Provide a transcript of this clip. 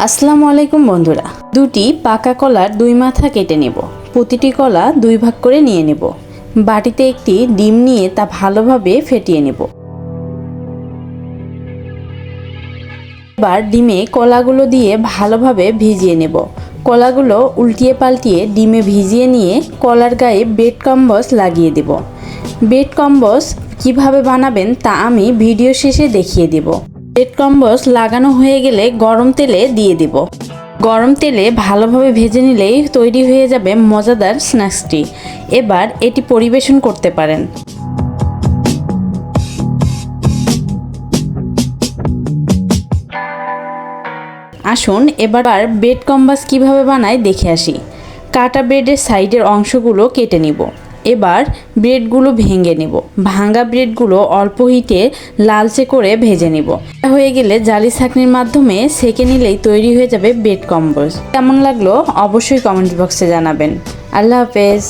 আসসালামু আলাইকুম বন্ধুরা। দুটি পাকা কলার দুই মাথা কেটে নেব। প্রতিটি কলা দুই ভাগ করে নিয়ে নেব। বাটিতে একটি ডিম নিয়ে তা ভালোভাবে ফেটিয়ে নেব। এবার ডিমে কলাগুলো দিয়ে ভালোভাবে ভিজিয়ে নেব। কলাগুলো উল্টিয়ে পাল্টিয়ে ডিমে ভিজিয়ে নিয়ে কলার গায়ে ব্রেড ক্রাম্বস লাগিয়ে দেব। ব্রেড ক্রাম্বস কিভাবে বানাবেন তা আমি ভিডিও শেষে দেখিয়ে দেব। ব্রেড ক্রাম্বস লাগানো হয়ে গেলে গরম তেলে দিয়ে দেব। গরম তেলে ভালোভাবে ভেজে নিলেই তৈরি হয়ে যাবে মজাদার স্ন্যাক্সটি। এবার এটি পরিবেশন করতে পারেন। আসুন এবার ব্রেড ক্রাম্বস কিভাবে বানায় দেখে আসি। কাটা ব্রেডের সাইডের অংশগুলো কেটে নিব। এবার ব্রেডগুলো ভেঙে নেব। ভাঙা ব্রেডগুলো অল্প হিটে লালচে করে ভেজে নেব। হয়ে গেলে জালি ছাঁকনির মাধ্যমে সেঁকে নিলেই তৈরি হয়ে যাবে ব্রেড ক্রাম্বস। কেমন লাগলো অবশ্যই কমেন্ট বক্সে জানাবেন। আল্লাহ হাফেজ।